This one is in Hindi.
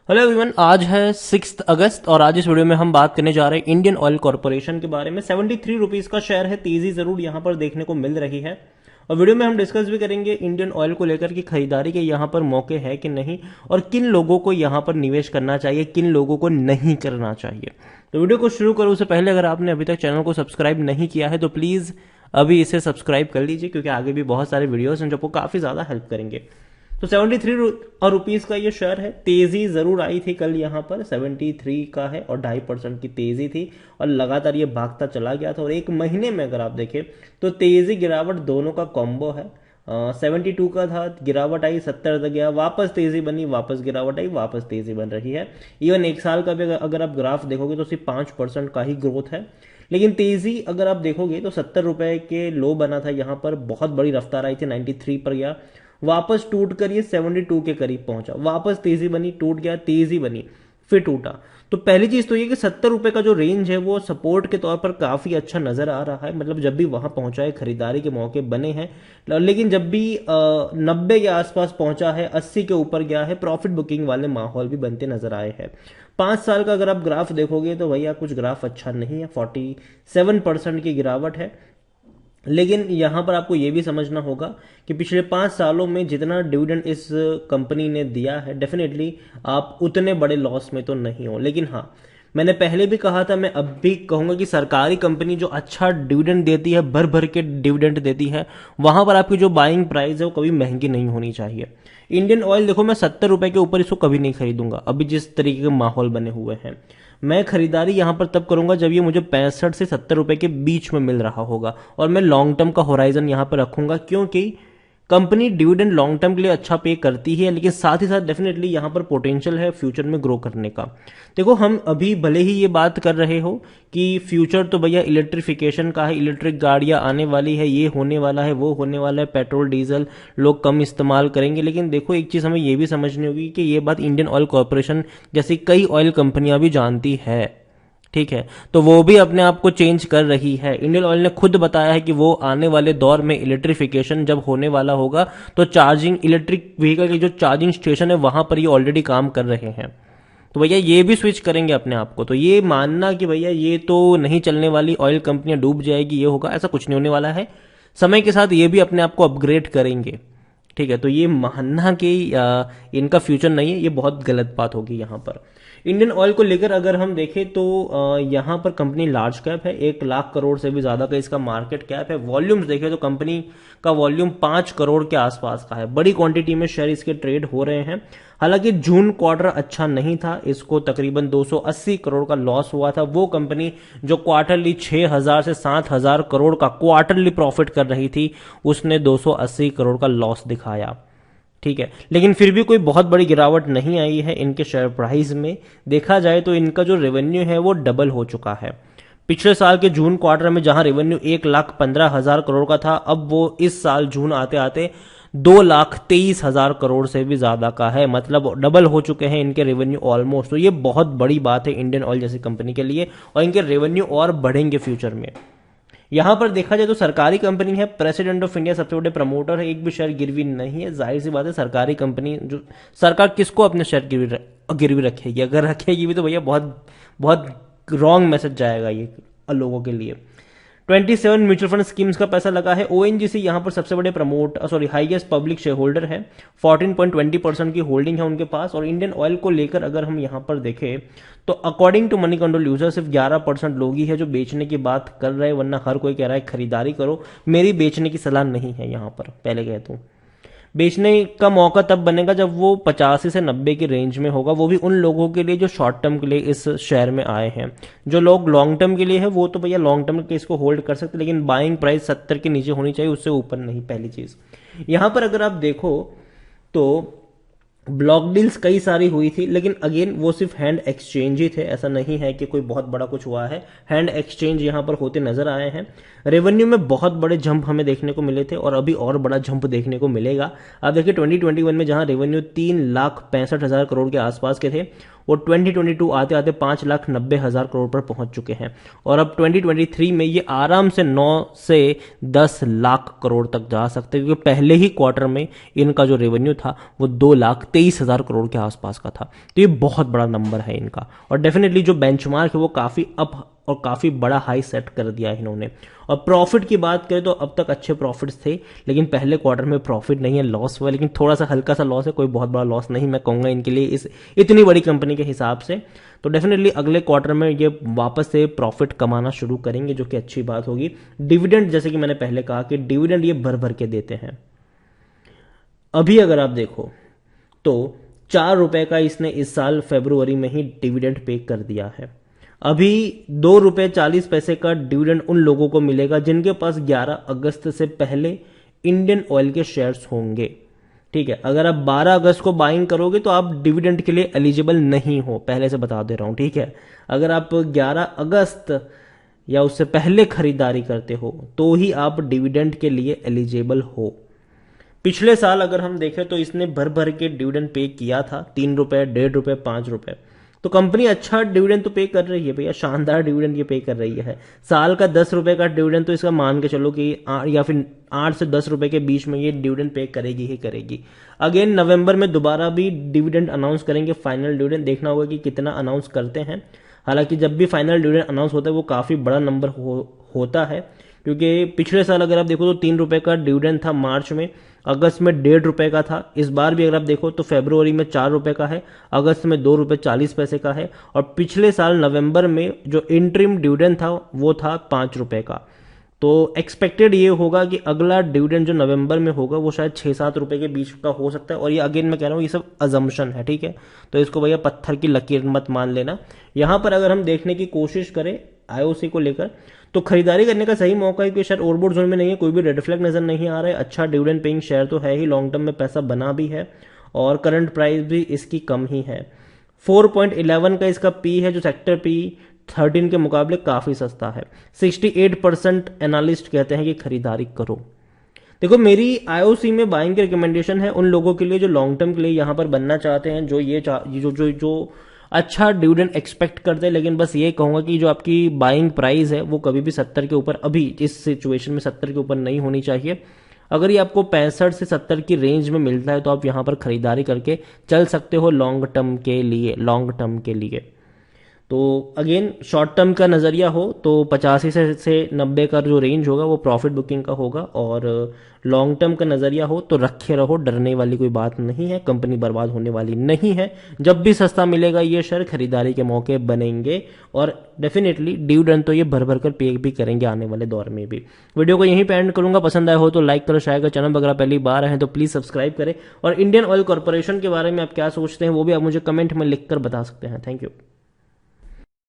हेलो एवरीवन, आज है 6 अगस्त और आज इस वीडियो में हम बात करने जा रहे हैं इंडियन ऑयल कॉर्पोरेशन के बारे में। 73 रुपीज का शेयर है, तेजी जरूर यहां पर देखने को मिल रही है। और वीडियो में हम डिस्कस भी करेंगे इंडियन ऑयल को लेकर की खरीदारी के यहां पर मौके है कि नहीं, और किन लोगों को यहां पर निवेश करना चाहिए, किन लोगों को नहीं करना चाहिए। तो वीडियो को शुरू करूं उससे पहले अगर आपने अभी तक चैनल को सब्सक्राइब नहीं किया है तो प्लीज अभी इसे सब्सक्राइब कर लीजिए, क्योंकि आगे भी बहुत सारे वीडियोस हैं जो आपको काफी ज्यादा हेल्प करेंगे। तो 73 रुपीज का ये शेयर है। तेजी जरूर आई थी कल, यहाँ पर 73 का है और 2.5% की तेजी थी और लगातार ये भागता चला गया था। और एक महीने में अगर आप देखें तो तेजी गिरावट दोनों का कॉम्बो है। 72 का था, गिरावट आई, 70 तक गया, वापस तेजी बनी, वापस गिरावट आई, वापस तेजी बन रही है। इवन एक साल का भी अगर आप ग्राफ देखोगे तो सिर्फ 5% का ही ग्रोथ है। लेकिन तेजी अगर आप देखोगे तो 70 रुपए के लो बना था, यहाँ पर बहुत बड़ी रफ्तार आई थी, 93 पर गया, वापस टूट कर ये 72 के करीब पहुंचा, वापस तेजी बनी, टूट गया, तेजी बनी, फिर टूटा। तो पहली चीज तो ये कि 70 रुपए का जो रेंज है वो सपोर्ट के तौर पर काफी अच्छा नजर आ रहा है। मतलब जब भी वहां पहुंचा है खरीदारी के मौके बने हैं। लेकिन जब भी 90 के आसपास पहुंचा है, 80 के ऊपर गया है, प्रॉफिट बुकिंग वाले माहौल भी बनते नजर आए हैं। 5 साल का अगर आप ग्राफ देखोगे तो भैया कुछ ग्राफ अच्छा नहीं है, 47% की गिरावट है। लेकिन यहां पर आपको यह भी समझना होगा कि पिछले 5 सालों में जितना डिविडेंड इस कंपनी ने दिया है, डेफिनेटली आप उतने बड़े लॉस में तो नहीं हो। लेकिन हाँ, मैंने पहले भी कहा था, मैं अब भी कहूंगा कि सरकारी कंपनी जो अच्छा डिविडेंड देती है, भर भर के डिविडेंड देती है, वहां पर आपकी जो बाइंग प्राइस है वो कभी महंगी नहीं होनी चाहिए। इंडियन ऑयल देखो, मैं 70 रुपए के ऊपर इसको कभी नहीं खरीदूंगा। अभी जिस तरीके के माहौल बने हुए हैं, मैं खरीदारी यहां पर तब करूंगा जब ये मुझे 65 से 70 रुपए के बीच में मिल रहा होगा, और मैं लॉन्ग टर्म का होराइजन यहां पर रखूंगा, क्योंकि कंपनी डिविडेंड लॉन्ग टर्म के लिए अच्छा पे करती है। लेकिन साथ ही साथ डेफिनेटली यहां पर पोटेंशियल है फ्यूचर में ग्रो करने का। देखो, हम अभी भले ही ये बात कर रहे हो कि फ्यूचर तो भैया इलेक्ट्रिफिकेशन का है, इलेक्ट्रिक गाड़ियां आने वाली है, ये होने वाला है, वो होने वाला है, पेट्रोल डीजल लोग कम इस्तेमाल करेंगे। लेकिन देखो, एक चीज हमें ये भी समझनी होगी कि ये बात इंडियन ऑयल कॉर्पोरेशन जैसी कई ऑयल कंपनियां भी जानती है, ठीक है। तो वो भी अपने आप को चेंज कर रही है। इंडियन ऑयल ने खुद बताया है कि वो आने वाले दौर में इलेक्ट्रिफिकेशन जब होने वाला होगा तो चार्जिंग, इलेक्ट्रिक व्हीकल के जो चार्जिंग स्टेशन है वहां पर ये ऑलरेडी काम कर रहे हैं। तो भैया ये भी स्विच करेंगे अपने आप को। तो ये मानना कि भैया ये तो नहीं चलने वाली, ऑयल कंपनियां डूब जाएगी, ये होगा, ऐसा कुछ नहीं होने वाला है। समय के साथ ये भी अपने आप को अपग्रेड करेंगे, ठीक है। तो ये मानना कि इनका फ्यूचर नहीं है, ये बहुत गलत बात होगी। यहाँ पर इंडियन ऑयल को लेकर अगर हम देखें तो यहाँ पर कंपनी लार्ज कैप है, 1 लाख करोड़ से भी ज्यादा का इसका मार्केट कैप है। वॉल्यूम्स देखें तो कंपनी का वॉल्यूम 5 करोड़ के आसपास का है, बड़ी क्वांटिटी में शेयर इसके ट्रेड हो रहे हैं। हालांकि जून क्वार्टर अच्छा नहीं था, इसको तकरीबन 280 करोड़ का लॉस हुआ था। वो कंपनी जो क्वार्टरली 6,000 से 7,000 करोड़ का क्वार्टरली प्रॉफिट कर रही थी, उसने 280 करोड़ का लॉस दिखाया, ठीक है। लेकिन फिर भी कोई बहुत बड़ी गिरावट नहीं आई है इनके शेयर प्राइस में। देखा जाए तो इनका जो रेवेन्यू है वो डबल हो चुका है। पिछले साल के जून क्वार्टर में जहां रेवेन्यू 1,15,000 करोड़ का था, अब वो इस साल जून आते आते 2,23,000 करोड़ से भी ज्यादा का है। मतलब डबल हो चुके हैं इनके रेवेन्यू ऑलमोस्ट। तो ये बहुत बड़ी बात है इंडियन ऑयल जैसी कंपनी के लिए, और इनके रेवेन्यू और बढ़ेंगे फ्यूचर में। यहां पर देखा जाए तो सरकारी कंपनी है, प्रेसिडेंट ऑफ इंडिया सबसे बड़े प्रमोटर है, एक भी शेयर गिरवी नहीं है। जाहिर सी बात है, सरकारी कंपनी, जो सरकार किसको अपने शेयर गिरवी रखेगी? अगर रखेगी भी तो भैया बहुत बहुत रॉन्ग मैसेज जाएगा ये लोगों के लिए। 27 म्यूचुअल फंड स्कीम्स का पैसा लगा है। ओएनजीसी यहां पर सबसे बड़े हाईएस्ट पब्लिक शेयर होल्डर है, 14.20% की होल्डिंग है उनके पास। और इंडियन ऑयल को लेकर अगर हम यहां पर देखें तो according to Moneycontrol user सिर्फ 11% लोग ही है जो बेचने की बात कर रहे हैं, वरना हर कोई कह रहा है खरीदारी करो। मेरी बेचने की सलाह नहीं है यहां पर, पहले कहता हूं। बेचने का मौका तब बनेगा जब वो 85 से 90 की रेंज में होगा, वो भी उन लोगों के लिए जो शॉर्ट टर्म के लिए इस शेयर में आए हैं। जो लोग लॉन्ग टर्म के लिए है वो तो भैया लॉन्ग टर्म के इसको होल्ड कर सकते, लेकिन बाइंग प्राइस 70 के नीचे होनी चाहिए, उससे ऊपर नहीं। पहली चीज यहां पर अगर आप देखो तो ब्लॉक डील्स कई सारी हुई थी, लेकिन अगेन वो सिर्फ हैंड एक्सचेंज ही थे, ऐसा नहीं है कि कोई बहुत बड़ा कुछ हुआ है। हैंड एक्सचेंज यहां पर होते नजर आए हैं। रेवेन्यू में बहुत बड़े जंप हमें देखने को मिले थे और अभी और बड़ा जंप देखने को मिलेगा। आप देखिए 2021 में जहां रेवेन्यू 3,65,000 करोड़ के आसपास के थे, वो 2022 आते आते 5,90,000 करोड़ पर पहुंच चुके हैं और अब 2023 में ये आराम से 9 से 10 लाख करोड़ तक जा सकते हैं, क्योंकि पहले ही क्वार्टर में इनका जो रेवेन्यू था वो 2,23,000 करोड़ के आसपास का था। तो ये बहुत बड़ा नंबर है इनका और डेफिनेटली जो बेंचमार्क है वो काफी अप और काफी बड़ा हाई सेट कर दिया है इन्होंने। और प्रॉफिट की बात करें तो अब तक अच्छे प्रॉफिट्स थे, लेकिन पहले क्वार्टर में प्रॉफिट नहीं है, लॉस हुआ, लेकिन थोड़ा सा हल्का सा लॉस है, कोई बहुत बड़ा लॉस नहीं मैं कहूंगा इनके लिए इस इतनी बड़ी कंपनी के हिसाब से। तो डेफिनेटली अगले क्वार्टर में ये वापस से प्रॉफिट कमाना शुरू करेंगे, जो कि अच्छी बात होगी। डिविडेंड, जैसे कि मैंने पहले कहा कि डिविडेंड ये भर भर के देते हैं। अभी अगर आप देखो तो 4 रुपए का इसने इस साल फरवरी में ही डिविडेंड पे कर दिया है। अभी 2.40 रुपए का डिविडेंड उन लोगों को मिलेगा जिनके पास 11 अगस्त से पहले इंडियन ऑयल के शेयर्स होंगे। ठीक है, अगर आप 12 अगस्त को बाइंग करोगे तो आप डिविडेंड के लिए एलिजिबल नहीं हो, पहले से बता दे रहा हूं। ठीक है, अगर आप 11 अगस्त या उससे पहले खरीदारी करते हो तो ही आप डिविडेंड के लिए एलिजिबल हो। पिछले साल अगर हम देखें तो इसने भर भर के डिविडेंड पे किया था, 3 रुपए, 1.5 रुपए, 5 रुपए। तो कंपनी अच्छा डिविडेंड तो पे कर रही है भैया, शानदार डिविडेंड ये पे कर रही है। साल का 10 रुपए का डिविडेंड तो इसका मान के चलो कि या फिर 8 से 10 रुपए के बीच में ये डिविडेंड पे करेगी ही करेगी। अगेन नवंबर में दोबारा भी डिविडेंड अनाउंस करेंगे, फाइनल डिविडेंड देखना होगा कि कितना अनाउंस करते हैं। हालांकि जब भी फाइनल डिविडेंड अनाउंस होता है वो काफी बड़ा नंबर होता है, क्योंकि पिछले साल अगर आप देखो तो 3 रुपए का डिविडेंड था मार्च में, अगस्त में 1.5 रुपए का था। इस बार भी अगर आप देखो तो फरवरी में 4 रुपए का है, अगस्त में 2.40 रुपए का है और पिछले साल नवंबर में जो इंटरिम डिविडेंड था वो था 5 रुपए का। तो एक्सपेक्टेड ये होगा कि अगला डिविडेंड जो नवंबर में होगा वो शायद 6-7 रुपए के बीच का हो सकता है। और ये अगेन मैं कह रहा हूँ ये सब अजम्पशन है, ठीक है, तो इसको भैया पत्थर की लकीर मत मान लेना। यहां पर अगर हम देखने की कोशिश करें आईओसी को लेकर तो खरीदारी करने का सही मौका है, क्योंकि शेयर ओवरबॉट जोन में नहीं है, कोई भी रेड फ्लैग नजर नहीं आ रहा है, अच्छा डिविडेंड पेइंग शेयर तो है ही, लॉन्ग टर्म में पैसा बना भी है और करंट प्राइस भी इसकी कम ही है। 4.11 का इसका पी है, जो सेक्टर पी 13 के मुकाबले काफी सस्ता है। 68% एनालिस्ट कहते हैं कि खरीदारी करो। देखो मेरी आईओसी में बाइंग की रिकमेंडेशन है उन लोगों के लिए जो लॉन्ग टर्म के लिए यहां पर बनना चाहते हैं, जो ये जो अच्छा डिविडेंड एक्सपेक्ट करते हैं। लेकिन बस ये कहूंगा कि जो आपकी बाइंग प्राइस है वो कभी भी 70 के ऊपर, अभी इस सिचुएशन में 70 के ऊपर नहीं होनी चाहिए। अगर ये आपको 65 से 70 की रेंज में मिलता है तो आप यहां पर खरीदारी करके चल सकते हो लॉन्ग टर्म के लिए। तो अगेन शॉर्ट टर्म का नजरिया हो तो 85 से 90 का जो रेंज होगा वो प्रॉफिट बुकिंग का होगा, और लॉन्ग टर्म का नजरिया हो तो रखे रहो, डरने वाली कोई बात नहीं है, कंपनी बर्बाद होने वाली नहीं है। जब भी सस्ता मिलेगा ये शेयर खरीदारी के मौके बनेंगे और डेफिनेटली डिविडेंड तो ये भर भर कर पे भी करेंगे आने वाले दौर में भी। वीडियो को यहीं पे एंड करूंगा, पसंद आया हो तो लाइक करो, शेयर करो, चैनल पर अगर पहली बार आए तो प्लीज सब्सक्राइब करें। और इंडियन ऑयल कॉर्पोरेशन के बारे में आप क्या सोचते हैं वो भी आप मुझे कमेंट में लिखकर बता सकते हैं। Thank you.